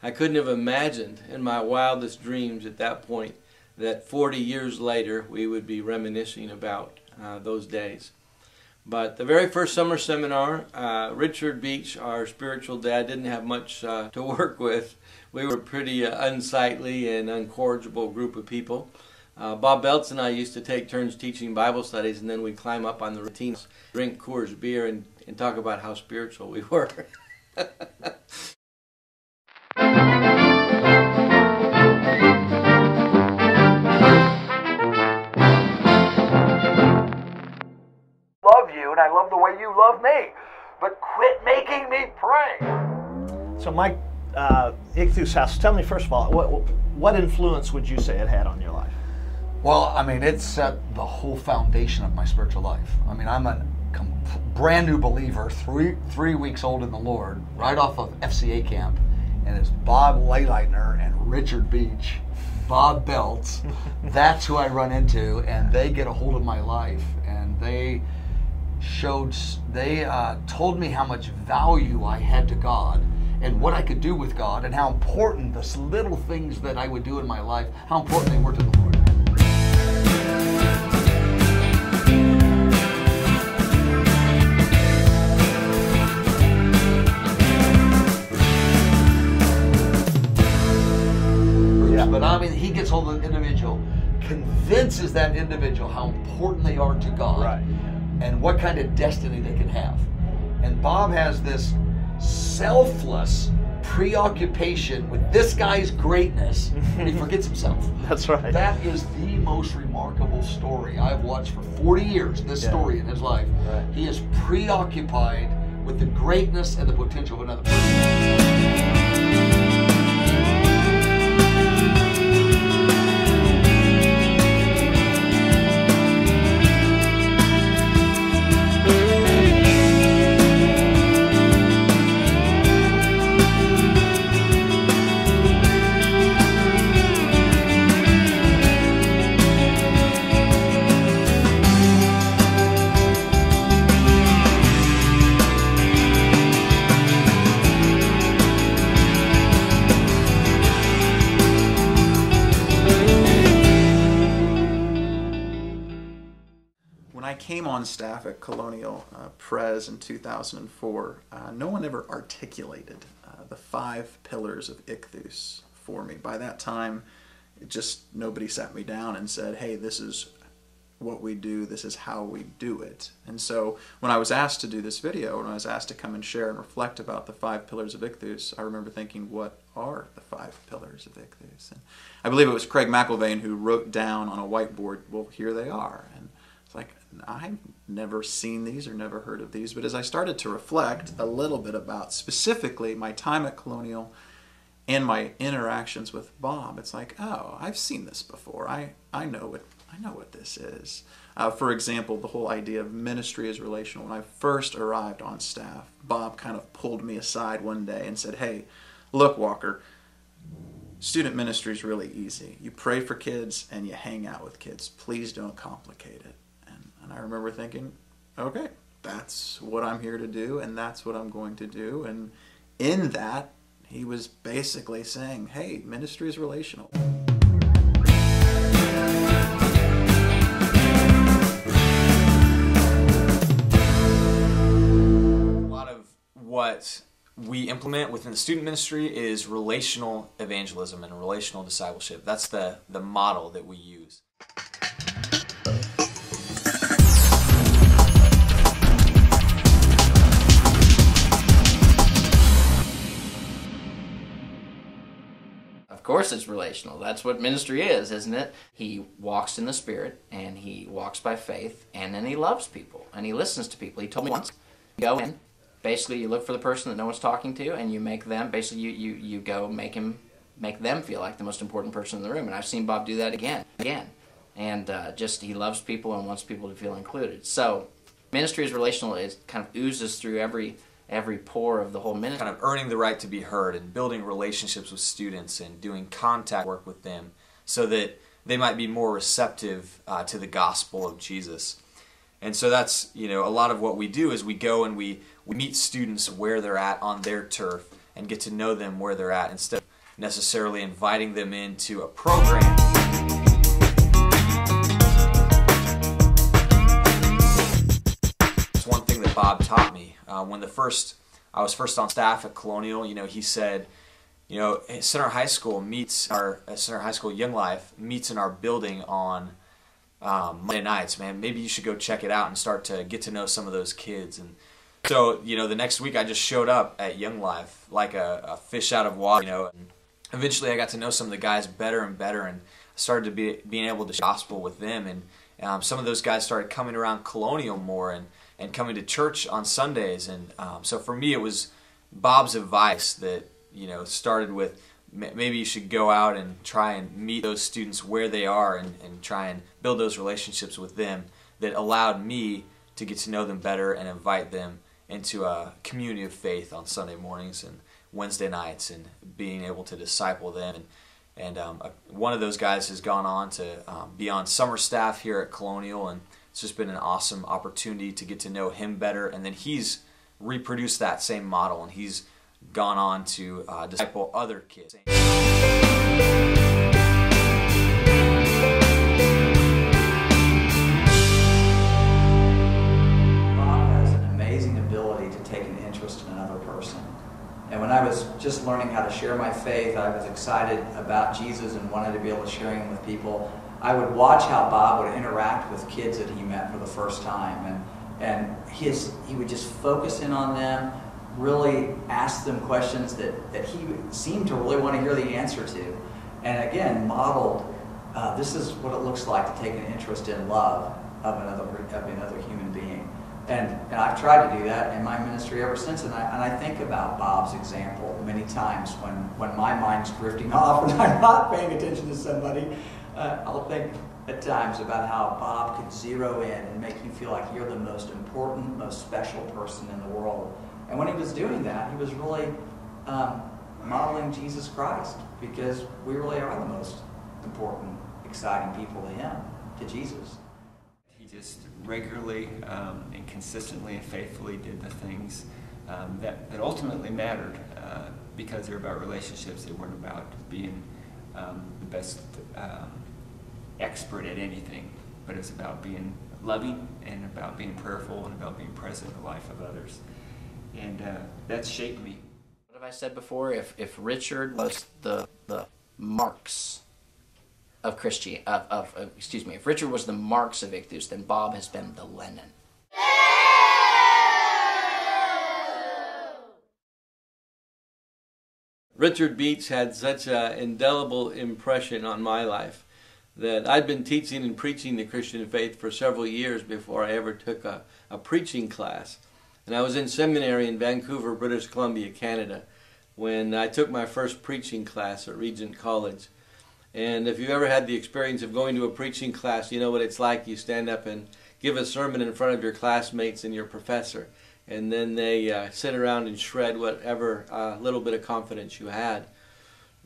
I couldn't have imagined in my wildest dreams at that point that 40 years later we would be reminiscing about those days. But the very first summer seminar, Richard Beach, our spiritual dad, didn't have much to work with. We were a pretty unsightly and uncorrigible group of people. Bob Belts and I used to take turns teaching Bible studies, and then we'd climb up on the routines, drink Coors beer, and talk about how spiritual we were. Love you, and I love the way you love me, but quit making me pray. So Mike, Icthus House, tell me first of all, what influence would you say it had on your life? Well, I mean, it set the whole foundation of my spiritual life. I mean, I'm a brand new believer, three weeks old in the Lord, right off of FCA camp, and it's Bob Lehleitner and Richard Beach, Bob Belts. That's who I run into, and they get a hold of my life, and they told me how much value I had to God and what I could do with God, and how important the little things that I would do in my life, how important they were to the Lord. But I mean, he gets hold of the individual, convinces that individual how important they are to God, right, and what kind of destiny they can have. And Bob has this selfless preoccupation with this guy's greatness, and he forgets himself. That's right. That is the most remarkable story I've watched for 40 years, this story in his life. Right. He is preoccupied with the greatness and the potential of another person. When I came on staff at Colonial Pres in 2004, no one ever articulated the 5 pillars of Icthus for me. By that time, nobody sat me down and said, hey, this is what we do, this is how we do it. And so when I was asked to do this video, when I was asked to come and share and reflect about the 5 pillars of Icthus, I remember thinking, what are the 5 pillars of Icthus? And I believe it was Craig McIlvaine who wrote down on a whiteboard, well, here they are. And it's like, I've never seen these or never heard of these, but as I started to reflect a little bit about specifically my time at Colonial and my interactions with Bob, it's like, oh, I've seen this before. I know what this is. For example, the whole idea of ministry is relational. When I first arrived on staff, Bob kind of pulled me aside one day and said, hey, look, Walker, student ministry is really easy. You pray for kids and you hang out with kids. Please don't complicate it. And I remember thinking, okay, that's what I'm here to do, and that's what I'm going to do. And in that, he was basically saying, hey, ministry is relational. A lot of what we implement within the student ministry is relational evangelism and relational discipleship. That's the model that we use. Of course it's relational. That's what ministry is, isn't it? He walks in the Spirit, and he walks by faith, and then he loves people, and he listens to people. He told me once, you go in, basically you look for the person that no one's talking to, and you make them, basically you go make them feel like the most important person in the room. And I've seen Bob do that again. And he loves people and wants people to feel included. So ministry is relational. It kind of oozes through every pore of the whole ministry. Kind of earning the right to be heard and building relationships with students and doing contact work with them so that they might be more receptive to the gospel of Jesus. And so that's, a lot of what we do is we go and we meet students where they're at on their turf and get to know them where they're at instead of necessarily inviting them into a program. It's one thing that Bob taught me. When I was first on staff at Colonial, he said, Center High School Center High School Young Life meets in our building on Monday nights, man. Maybe you should go check it out and start to get to know some of those kids. And so, the next week I just showed up at Young Life like a fish out of water, and eventually I got to know some of the guys better and better, and started to being able to share the gospel with them. And some of those guys started coming around Colonial more and coming to church on Sundays. And so for me, it was Bob's advice that, started with, maybe you should go out and try and meet those students where they are and try and build those relationships with them, that allowed me to get to know them better and invite them into a community of faith on Sunday mornings and Wednesday nights, and being able to disciple them. And one of those guys has gone on to be on summer staff here at Colonial, and it's just been an awesome opportunity to get to know him better. And then he's reproduced that same model, and he's gone on to disciple other kids. And when I was just learning how to share my faith, I was excited about Jesus and wanted to be able to share him with people. I would watch how Bob would interact with kids that he met for the first time, and he would just focus in on them, really ask them questions that he seemed to really want to hear the answer to. And again, modeled, this is what it looks like to take an interest in love of another human being. And I've tried to do that in my ministry ever since, and I think about Bob's example many times when my mind's drifting off and I'm not paying attention to somebody. I'll think at times about how Bob could zero in and make you feel like you're the most important, most special person in the world. And when he was doing that, he was really modeling Jesus Christ, because we really are the most important, exciting people to him, to Jesus. He just regularly and consistently and faithfully did the things that ultimately mattered, because they're about relationships. They weren't about being the best expert at anything, but it's about being loving and about being prayerful and about being present in the life of others. And that's shaped me. What have I said before? If Richard was the Marx of Christianity, if Richard was the Marx of Icthus, then Bob has been the Lenin. Richard Beach had such an indelible impression on my life that I'd been teaching and preaching the Christian faith for several years before I ever took a preaching class. And I was in seminary in Vancouver, British Columbia, Canada, when I took my first preaching class at Regent College. And if you've ever had the experience of going to a preaching class, you know what it's like. You stand up and give a sermon in front of your classmates and your professor, and then they sit around and shred whatever little bit of confidence you had.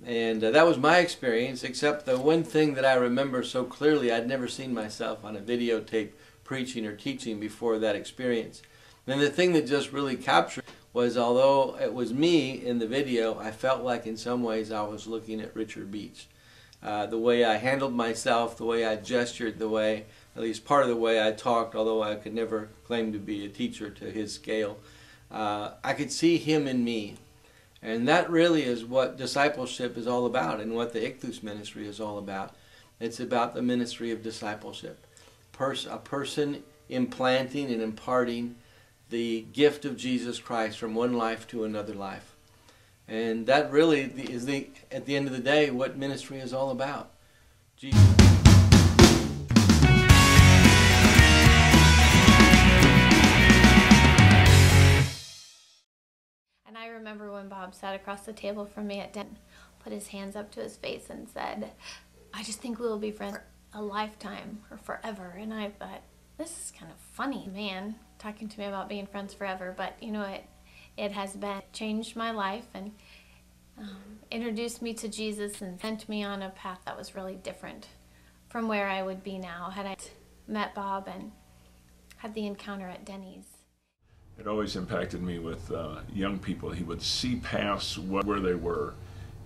And that was my experience, except the one thing that I remember so clearly, I'd never seen myself on a videotape preaching or teaching before that experience. And the thing that just really captured was, although it was me in the video, I felt like in some ways I was looking at Richard Beach. The way I handled myself, the way I gestured, the way, at least part of the way I talked, although I could never claim to be a teacher to his scale, I could see him in me. And that really is what discipleship is all about, and what the Icthus ministry is all about. It's about the ministry of discipleship. A person implanting and imparting the gift of Jesus Christ from one life to another life. And that really is, at the end of the day, what ministry is all about. Jesus. And I remember when Bob sat across the table from me at dinner, put his hands up to his face and said, "I just think we will be friends for a lifetime or forever." And I thought, this is kind of funny, man, talking to me about being friends forever. But you know, it has changed my life and introduced me to Jesus and sent me on a path that was really different from where I would be now had I met Bob and had the encounter at Denny's. It always impacted me with young people. He would see past where they were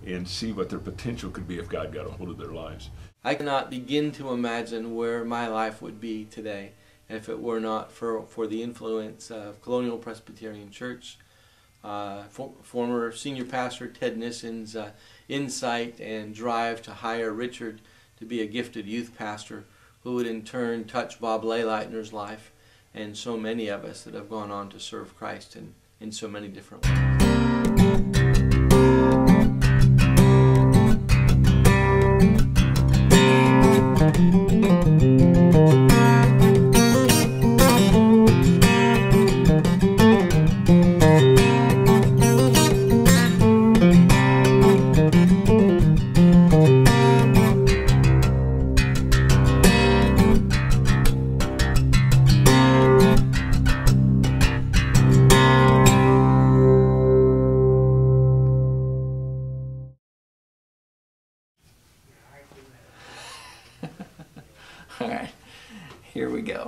and see what their potential could be if God got a hold of their lives. I cannot begin to imagine where my life would be today if it were not for the influence of Colonial Presbyterian Church, former senior pastor Ted Nissen's insight and drive to hire Richard to be a gifted youth pastor, who would in turn touch Bob Lehleitner's life, and so many of us that have gone on to serve Christ in so many different ways. All right, here we go.